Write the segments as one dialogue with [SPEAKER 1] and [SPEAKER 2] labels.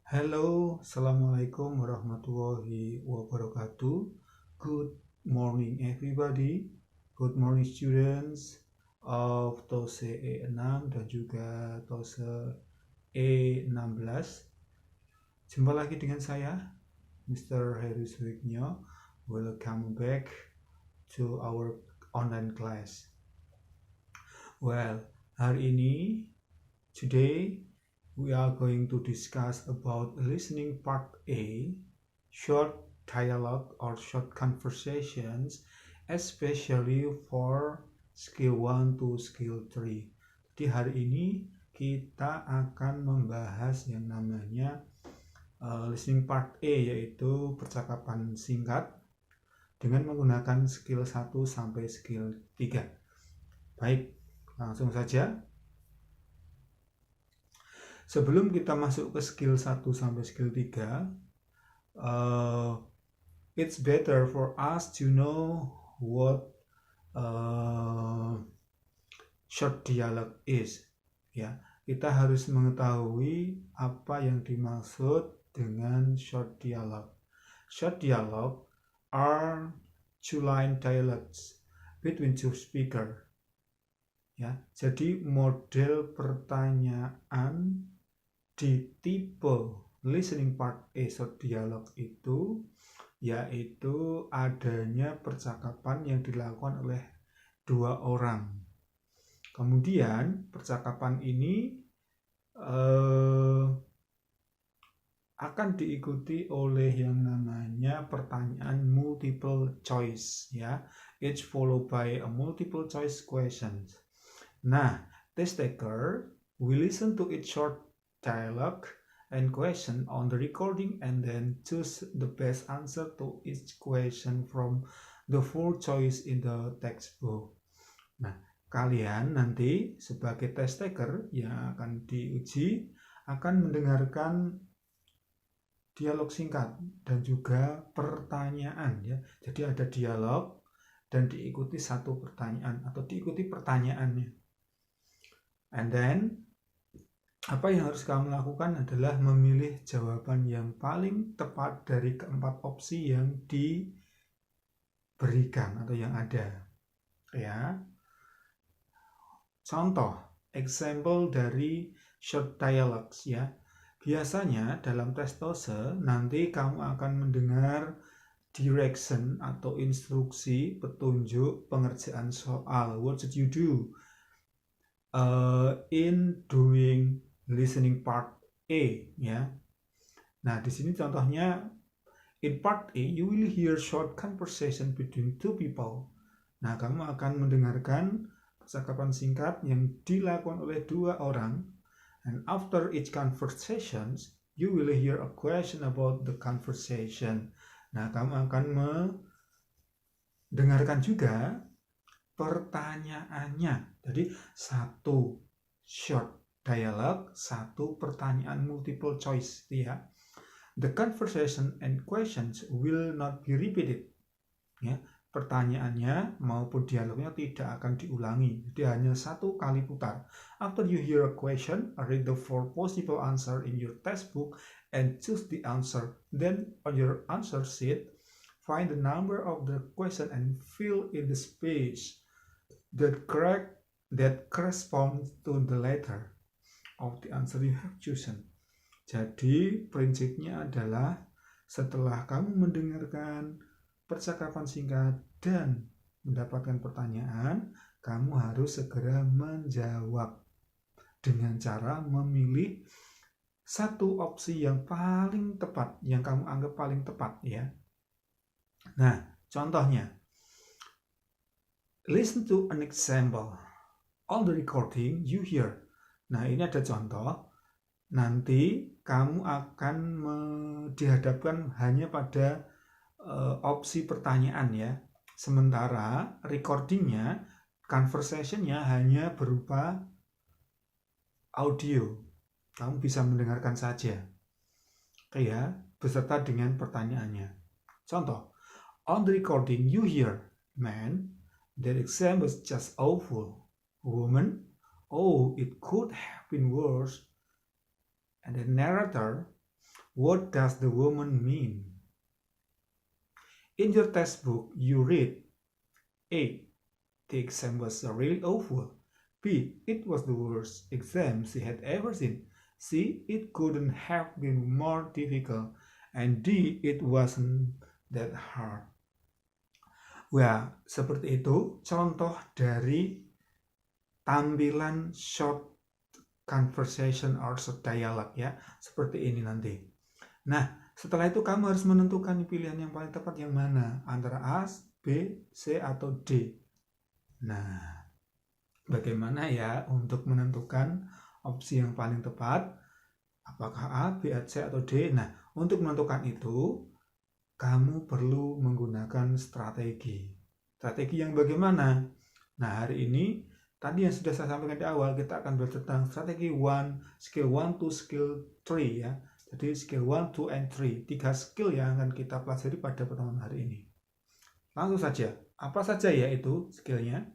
[SPEAKER 1] Hello, Assalamualaikum warahmatullahi wabarakatuh. Good morning everybody. Good morning students of TOSE E6 dan juga TOSE E16. Jumpa lagi dengan saya, Mr. Heru Suwigno. Welcome back to our online class. Well, hari ini, today, we are going to discuss about listening part A, short dialogue or short conversations, especially for skill 1 to skill 3. Jadi hari ini kita akan membahas yang namanya listening part A, yaitu percakapan singkat dengan menggunakan skill 1 sampai skill 3. Baik, langsung saja. Sebelum kita masuk ke skill 1 sampai skill 3, it's better for us to know what short dialogue is. Ya, kita harus mengetahui apa yang dimaksud dengan short dialogue. Short dialogue are two-line dialogues between two speakers. Ya, jadi model pertanyaan di tipe listening part A short dialogue itu yaitu adanya percakapan yang dilakukan oleh dua orang. Kemudian percakapan ini akan diikuti oleh yang namanya pertanyaan multiple choice, ya. It's followed by a multiple choice questions. Nah, test taker will listen to each short dialogue and question on the recording and then choose the best answer to each question from the 4 choice in the textbook. Nah, kalian nanti sebagai test taker yang akan diuji akan mendengarkan dialog singkat dan juga pertanyaan, ya. Jadi ada dialog dan diikuti satu pertanyaan atau diikuti pertanyaannya. And then apa yang harus kamu lakukan adalah memilih jawaban yang paling tepat dari keempat opsi yang diberikan atau yang ada. Ya. Contoh, example dari short dialogues, ya. Biasanya dalam tes TOSE nanti kamu akan mendengar direction atau instruksi, petunjuk pengerjaan soal. What should you do in doing listening part A, ya. Nah, di sini contohnya in part A you will hear short conversation between two people. Nah, kamu akan mendengarkan percakapan singkat yang dilakukan oleh dua orang, and after each conversations you will hear a question about the conversation. Nah, kamu akan mendengarkan juga pertanyaannya. Jadi satu short dialogue, satu pertanyaan multiple choice, ya. The conversation and questions will not be repeated, ya. Pertanyaannya maupun dialognya tidak akan diulangi, jadi hanya satu kali putar. After you hear a question, read the 4 possible answer in your textbook and choose the answer. Then on your answer sheet, find the number of the question and fill in the space that corresponds to the letter of the answer you have chosen. Jadi prinsipnya adalah setelah kamu mendengarkan percakapan singkat dan mendapatkan pertanyaan, kamu harus segera menjawab dengan cara memilih satu opsi yang paling tepat, yang kamu anggap paling tepat, ya. Nah, contohnya, listen to an example. On the recording you hear. Nah, ini ada contoh. Nanti kamu akan dihadapkan hanya pada opsi pertanyaan, ya. Sementara recordingnya, conversationnya hanya berupa audio. Kamu bisa mendengarkan saja, ya, beserta dengan pertanyaannya. Contoh, on the recording you hear, man, that exam was just awful. Woman, oh, it could have been worse. And the narrator, What does the woman mean? In your textbook, you read A. The exam was really awful. B. It was the worst exam she had ever seen. C. It couldn't have been more difficult. And D. It wasn't that hard. Wah, seperti itu contoh dari tampilan short conversation or short dialogue ya. Seperti ini nanti. Nah, setelah itu kamu harus menentukan pilihan yang paling tepat yang mana. Antara A, B, C, atau D. Nah, bagaimana ya untuk menentukan opsi yang paling tepat? Apakah A, B, C, atau D? Nah, untuk menentukan itu, kamu perlu menggunakan strategi. Strategi yang bagaimana? Nah, hari ini, tadi yang sudah saya sampaikan di awal, kita akan belajar tentang strategi 1, skill 1 to skill 3 ya. Jadi skill 1, 2, and 3. 3 skill yang akan kita pelajari pada pertemuan hari ini. Langsung saja. Apa saja ya itu skillnya?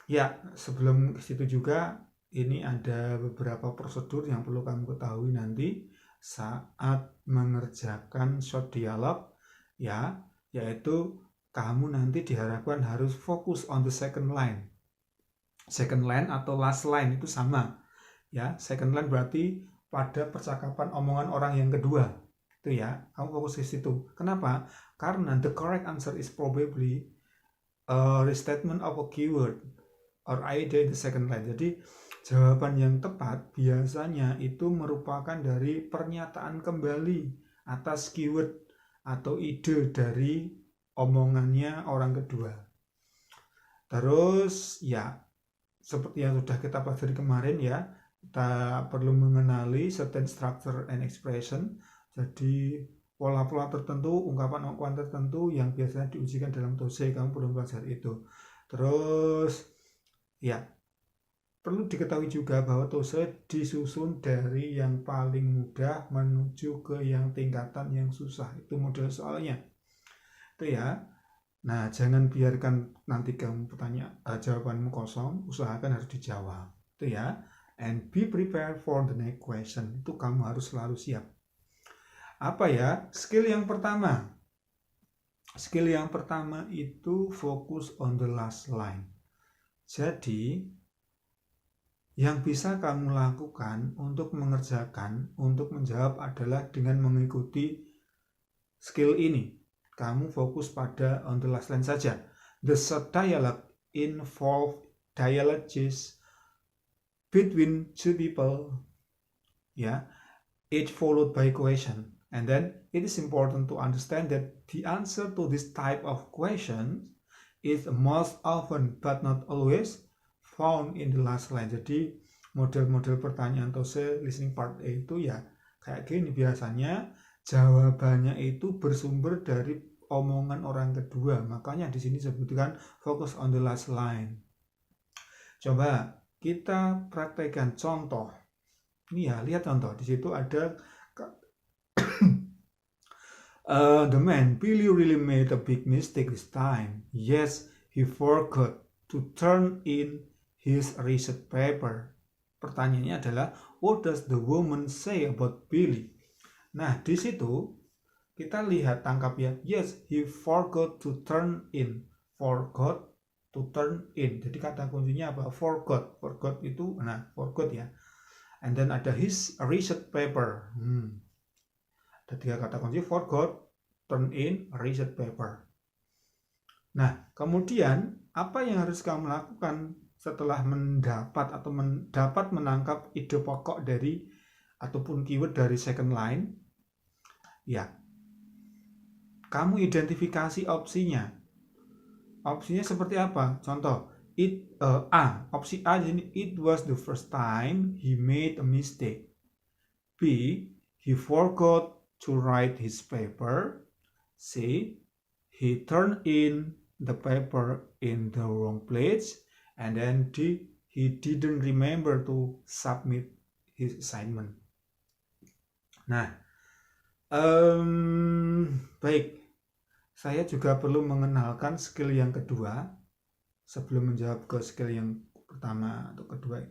[SPEAKER 1] Ya, sebelum ke situ juga, ini ada beberapa prosedur yang perlu kamu ketahui nanti saat mengerjakan short dialogue ya, yaitu kamu nanti diharapkan harus fokus on the second line. Second line atau last line itu sama ya. Second line berarti pada percakapan omongan orang yang kedua itu ya, kamu fokus ke situ. Kenapa? Karena the correct answer is probably a restatement of a keyword or idea in the second line. Jadi jawaban yang tepat biasanya itu merupakan dari pernyataan kembali atas keyword atau ide dari omongannya orang kedua. Terus ya, seperti yang sudah kita pelajari kemarin ya, kita perlu mengenali certain structure and expression. Jadi pola-pola tertentu, ungkapan-ungkapan tertentu yang biasanya diujikan dalam TOEIC, kamu perlu belajar itu. Terus ya, perlu diketahui juga bahwa TOEIC disusun dari yang paling mudah menuju ke yang tingkatan yang susah. Itu model soalnya. Itu ya. Nah, jangan biarkan nanti kamu jawabanmu kosong, usahakan harus dijawab. Itu ya. And be prepared for the next question. Itu kamu harus selalu siap. Apa ya? Skill yang pertama. Skill yang pertama itu fokus on the last line. Jadi, yang bisa kamu lakukan untuk mengerjakan, untuk menjawab adalah dengan mengikuti skill ini. Kamu fokus pada on the last line saja. The short dialogue involve dialogues between two people, ya, each followed by question. And then it is important to understand that the answer to this type of question is most often but not always found in the last line. Jadi model-model pertanyaan TOEIC listening part A itu ya kayak gini biasanya, jawabannya itu bersumber dari omongan orang kedua. Makanya di sini sebutkan focus on the last line. Coba kita praktekkan contoh. Ini ya, lihat contoh. Di situ ada the man, Billy really made a big mistake this time. Yes, he forgot to turn in his research paper. Pertanyaannya adalah, what does the woman say about Billy? Nah, di situ kita lihat tangkap ya. Yes, he forgot to turn in. Forgot to turn in. Jadi kata kuncinya apa? Forgot. Forgot itu, nah, forgot ya. And then ada his research paper. Ada 3 kata kunci, forgot, turn in, research paper. Nah, kemudian apa yang harus kamu lakukan setelah dapat menangkap ide pokok dari ataupun keyword dari second line? Ya, kamu identifikasi opsinya. Opsinya seperti apa? Contoh, opsi A jadi it was the first time he made a mistake. B, he forgot to write his paper. C, he turned in the paper in the wrong place. And then D, he didn't remember to submit his assignment. Nah, baik. Saya juga perlu mengenalkan skill yang kedua sebelum menjawab ke skill yang pertama atau kedua.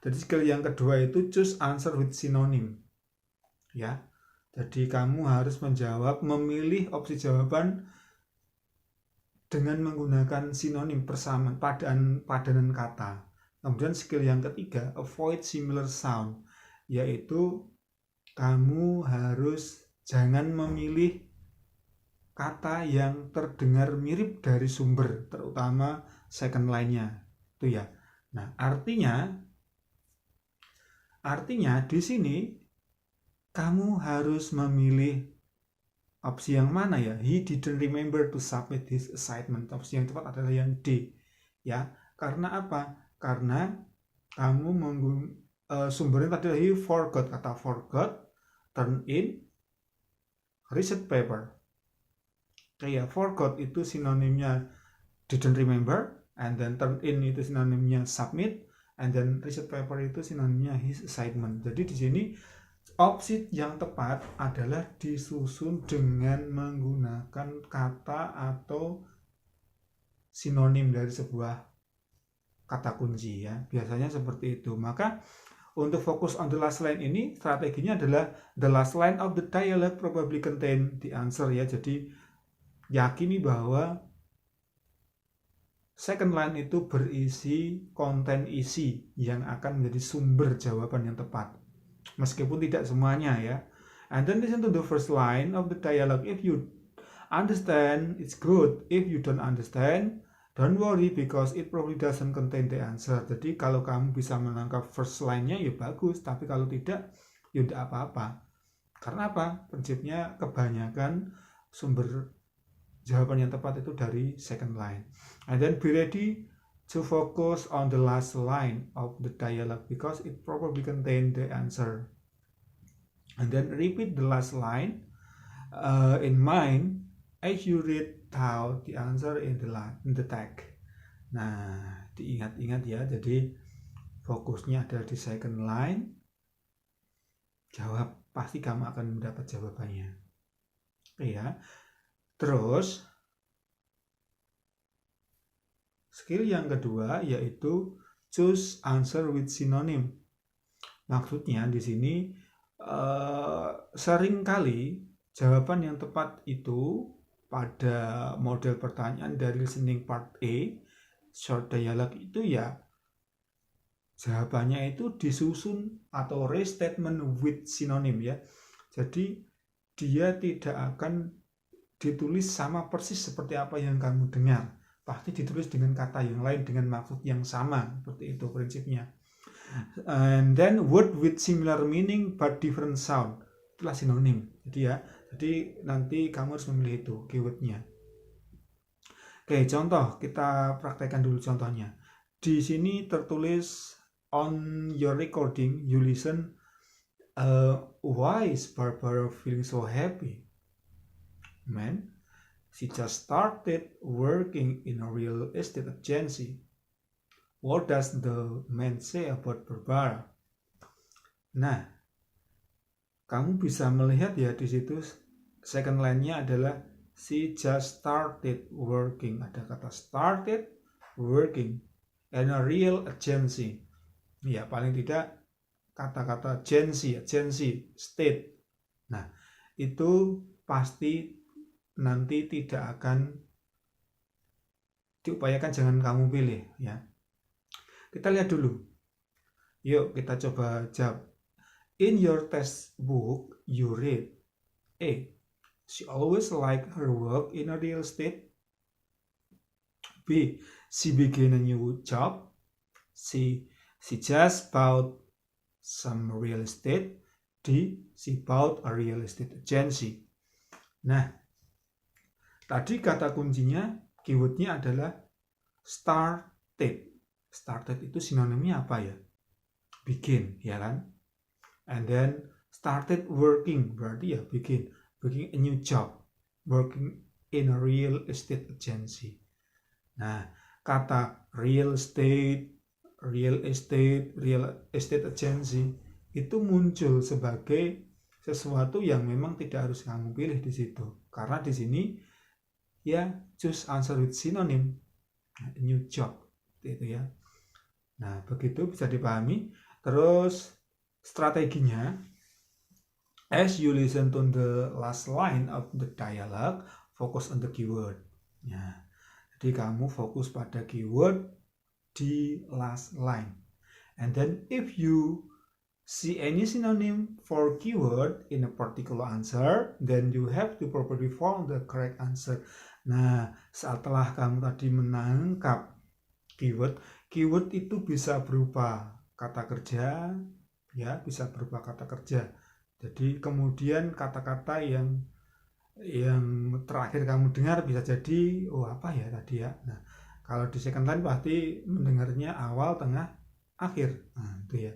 [SPEAKER 1] Jadi skill yang kedua itu choose answer with synonym. Ya. Jadi kamu harus memilih opsi jawaban dengan menggunakan sinonim, persamaan, padanan kata. Kemudian skill yang ketiga, avoid similar sound, yaitu kamu harus jangan memilih kata yang terdengar mirip dari sumber, terutama second line-nya. Itu ya. Nah, artinya di sini kamu harus memilih opsi yang mana ya? He didn't remember to submit his assignment. Opsi yang tepat adalah yang D. Ya, karena apa? Karena kamu sumbernya tadi he forgot, kata forgot, turn in, reset paper. Kayak forgot itu sinonimnya didn't remember, and then turn in itu sinonimnya submit, and then reset paper itu sinonimnya his assignment. Jadi di sini opsi yang tepat adalah disusun dengan menggunakan kata atau sinonim dari sebuah kata kunci ya. Biasanya seperti itu. Maka untuk fokus on the last line ini strateginya adalah the last line of the dialogue probably contain the answer ya. Jadi yakini bahwa second line itu berisi konten isi yang akan menjadi sumber jawaban yang tepat. Meskipun tidak semuanya ya. And then listen to the first line of the dialogue. If you understand, it's good. If you don't understand, don't worry because it probably doesn't contain the answer. Jadi kalau kamu bisa menangkap first line-nya ya bagus, tapi kalau tidak ya tidak apa-apa. Karena apa? Prinsipnya kebanyakan sumber jawaban yang tepat itu dari second line. And then be ready to focus on the last line of the dialogue because it probably contain the answer. And then repeat the last line in mind as you read out the answer in the text. Nah, diingat-ingat ya. Jadi fokusnya adalah di second line. Jawab, pasti kamu akan mendapat jawabannya. Oke ya. Terus skill yang kedua yaitu choose answer with synonym. Maksudnya di sini seringkali jawaban yang tepat itu pada model pertanyaan dari listening part A short dialogue itu ya jawabannya itu disusun atau restatement with synonym ya. Jadi dia tidak akan ditulis sama persis seperti apa yang kamu dengar. Pasti ditulis dengan kata yang lain dengan maksud yang sama. Seperti itu prinsipnya. And then word with similar meaning but different sound. Itulah sinonim. Jadi nanti kamu harus memilih itu keywordnya. Oke, contoh kita praktekkan dulu contohnya. Di sini tertulis on your recording you listen why is Barbara feeling so happy? Man, she just started working in a real estate agency. What does the man say about Barbara? Nah, kamu bisa melihat ya di situ second line-nya adalah she just started working. Ada kata started working in a real agency. Ya, paling tidak kata-kata agency, state. Nah, itu pasti nanti tidak akan diupayakan, jangan kamu pilih ya. Kita lihat dulu. Yuk kita coba jawab. In your textbook you read A. She always liked her work in a real estate. B. She began a new job. C. She just bought some real estate. D. She bought a real estate agency. Nah, tadi kata kuncinya, keywordnya adalah started. Started itu sinonimnya apa ya? Begin, ya kan? And then started working, berarti ya begin a new job, working in a real estate agency. Nah, kata real estate agency itu muncul sebagai sesuatu yang memang tidak harus kamu pilih di situ. Karena di sini ya choose answer with synonym, new job, itu ya. Nah, begitu bisa dipahami. Terus strateginya, as you listen to the last line of the dialogue, focus on the keyword. Ya, jadi kamu fokus pada keyword di last line. And then if you see any synonym for keyword in a particular answer, then you have to properly form the correct answer. Nah, setelah kamu tadi menangkap keyword itu bisa berupa kata kerja, ya, bisa berupa kata kerja. Jadi kemudian kata-kata yang terakhir kamu dengar bisa jadi, oh apa ya tadi ya. Nah, kalau di second line pasti mendengarnya awal, tengah, akhir. Nah, itu ya.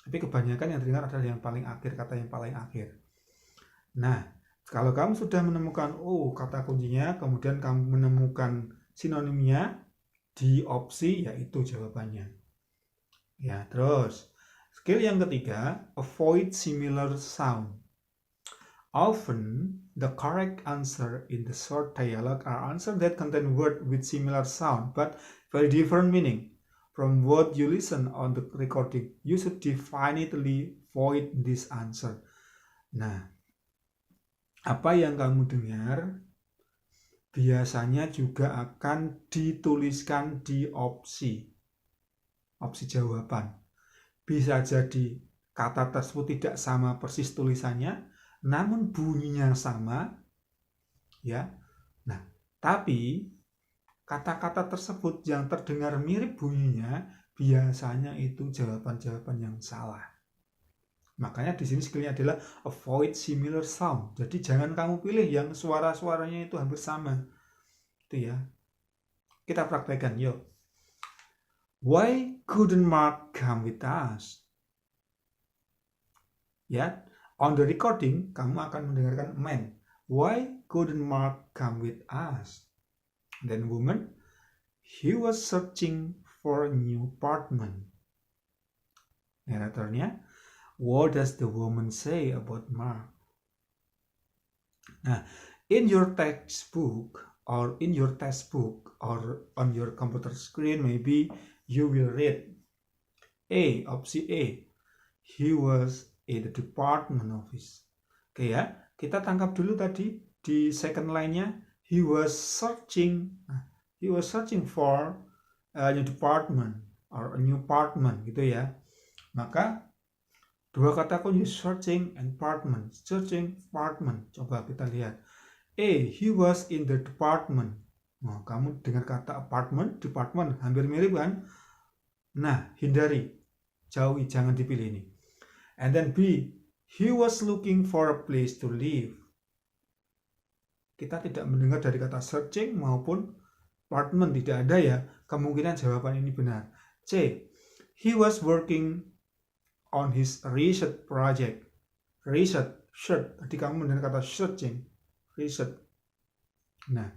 [SPEAKER 1] Tapi kebanyakan yang terdengar adalah yang paling akhir, kata yang paling akhir. Nah, kalau kamu sudah menemukan kata kuncinya, kemudian kamu menemukan sinonimnya di opsi, yaitu jawabannya. Ya, terus skill yang ketiga, avoid similar sound. Often, the correct answer in the short dialogue are answers that contain words with similar sound but very different meaning. From what you listen on the recording, you should definitely avoid this answer. Nah, apa yang kamu dengar biasanya juga akan dituliskan di opsi jawaban. Bisa jadi kata tersebut tidak sama persis tulisannya, namun bunyinya sama, ya. Nah, tapi kata-kata tersebut yang terdengar mirip bunyinya biasanya itu jawaban-jawaban yang salah. Makanya di sini skillnya adalah avoid similar sound. Jadi jangan kamu pilih yang suara-suaranya itu hampir sama. Itu ya. Kita praktekkan yuk. Why couldn't Mark come with us? Ya, on the recording kamu akan mendengarkan man. Why couldn't Mark come with us? Then woman, he was searching for a new apartment. Narratornya, what does the woman say about Mark? Nah, in your textbook or on your computer screen, maybe you will read opsi A, he was in the department office. Oke ya, kita tangkap dulu tadi di second line-nya, he was searching for a new department or a new apartment gitu ya. Maka dua kata kunci searching and apartment. Coba kita lihat. He was in the department. Nah, kamu dengar kata apartment, department hampir mirip kan? Nah, hindari, jauhi, jangan dipilih ini. And then B, he was looking for a place to live. Kita tidak mendengar dari kata searching maupun apartment, tidak ada ya. Kemungkinan jawaban ini benar. C, he was working on his research project. Research. Tadi kamu mendengar kata searching, research. Nah,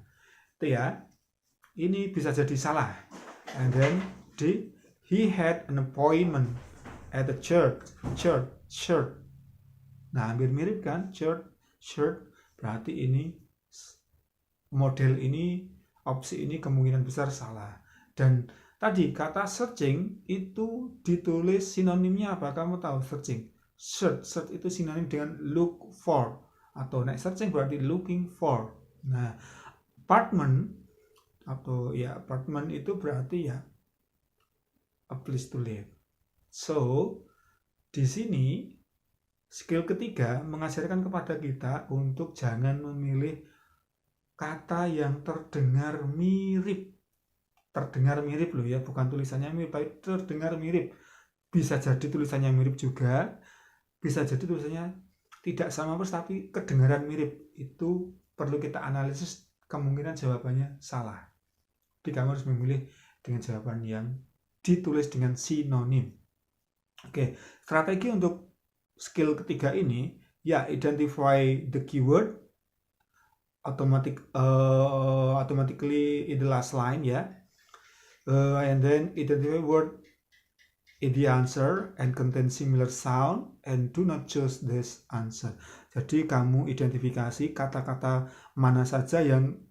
[SPEAKER 1] itu ya. Ini bisa jadi salah. And then D, he had an appointment at the church. Nah, hampir mirip kan? Church. Berarti ini model ini, opsi ini kemungkinan besar salah. Dan tadi kata searching itu ditulis sinonimnya apa? Kamu tahu searching? Search itu sinonim dengan look for, atau searching berarti looking for. Nah, apartment itu berarti ya a place to live. So, di sini skill ketiga mengajarkan kepada kita untuk jangan memilih kata yang terdengar mirip. Terdengar mirip loh ya, bukan tulisannya mirip, tapi terdengar mirip. Bisa jadi tulisannya mirip juga, bisa jadi tulisannya tidak sama persis tapi kedengaran mirip. Itu perlu kita analisis, kemungkinan jawabannya salah. Jadi kamu harus memilih dengan jawaban yang ditulis dengan sinonim. Oke, strategi untuk skill ketiga ini ya, identify the keyword automatically in the last line ya, and then identify word in the answer and contain similar sound and do not choose this answer. Jadi kamu identifikasi kata-kata mana saja yang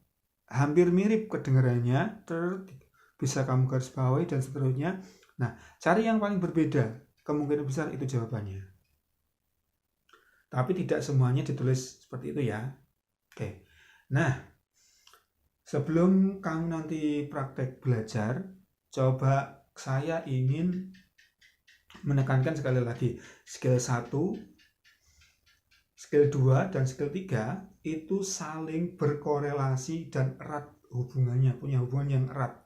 [SPEAKER 1] hampir mirip kedengarannya, bisa kamu garis bawahi dan seterusnya. Nah, cari yang paling berbeda. kemungkinan besar itu jawabannya. Tapi tidak semuanya ditulis seperti itu ya. Oke. Nah, sebelum kamu nanti praktek belajar, coba saya ingin menekankan sekali lagi, skill 1, skill 2, dan skill 3 itu saling berkorelasi dan erat hubungannya, punya hubungan yang erat.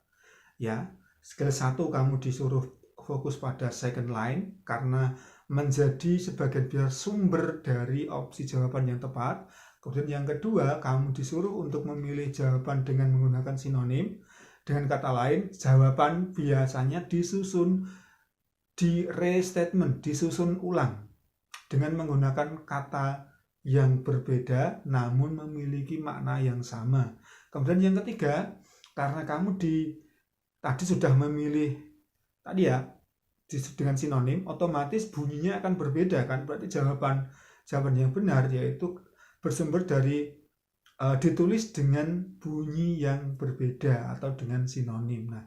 [SPEAKER 1] Ya, skill 1 kamu disuruh fokus pada second line karena menjadi sebagian besar sumber dari opsi jawaban yang tepat. Kemudian yang kedua, kamu disuruh untuk memilih jawaban dengan menggunakan sinonim. Dengan kata lain, jawaban biasanya disusun di restatement, disusun ulang dengan menggunakan kata yang berbeda namun memiliki makna yang sama. Kemudian yang ketiga, karena kamu tadi sudah memilih tadi ya dengan sinonim, otomatis bunyinya akan berbeda kan, berarti jawaban yang benar yaitu bersumber dari ditulis dengan bunyi yang berbeda atau dengan sinonim. Nah,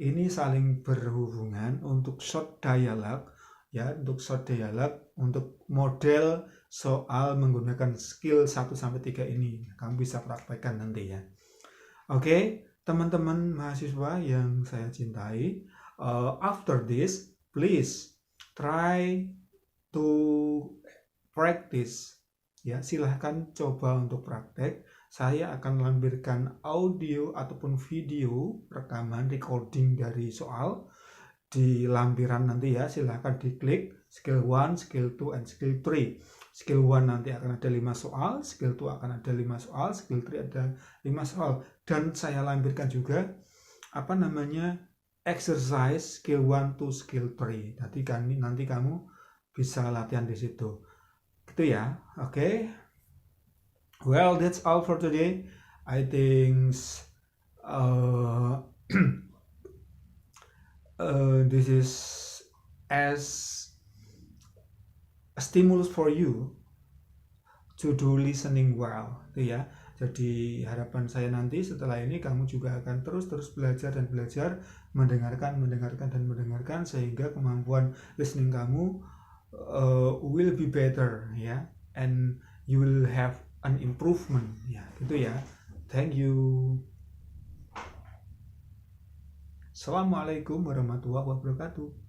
[SPEAKER 1] ini saling berhubungan untuk short dialog ya, untuk model soal menggunakan skill 1 sampai 3 ini. Kamu bisa praktekkan nanti ya. Oke, teman-teman mahasiswa yang saya cintai, after this please try to practice ya, silahkan coba untuk praktek. Saya akan lampirkan audio ataupun video rekaman recording dari soal di lampiran nanti ya, silahkan diklik skill 1, skill 2, and skill 3. Skill 1 nanti akan ada 5 soal, skill 2 akan ada 5 soal, skill 3 ada 5 soal, dan saya lampirkan juga exercise skill 1 to skill 3. Nanti kamu bisa latihan di situ. Gitu ya. Oke. Well, that's all for today. I think this is as a stimulus for you to do listening well, gitu ya. Jadi harapan saya nanti setelah ini kamu juga akan terus belajar dan belajar, mendengarkan sehingga kemampuan listening kamu will be better ya, and you will have an improvement ya, gitu ya. Thank you. Assalamualaikum warahmatullahi wabarakatuh.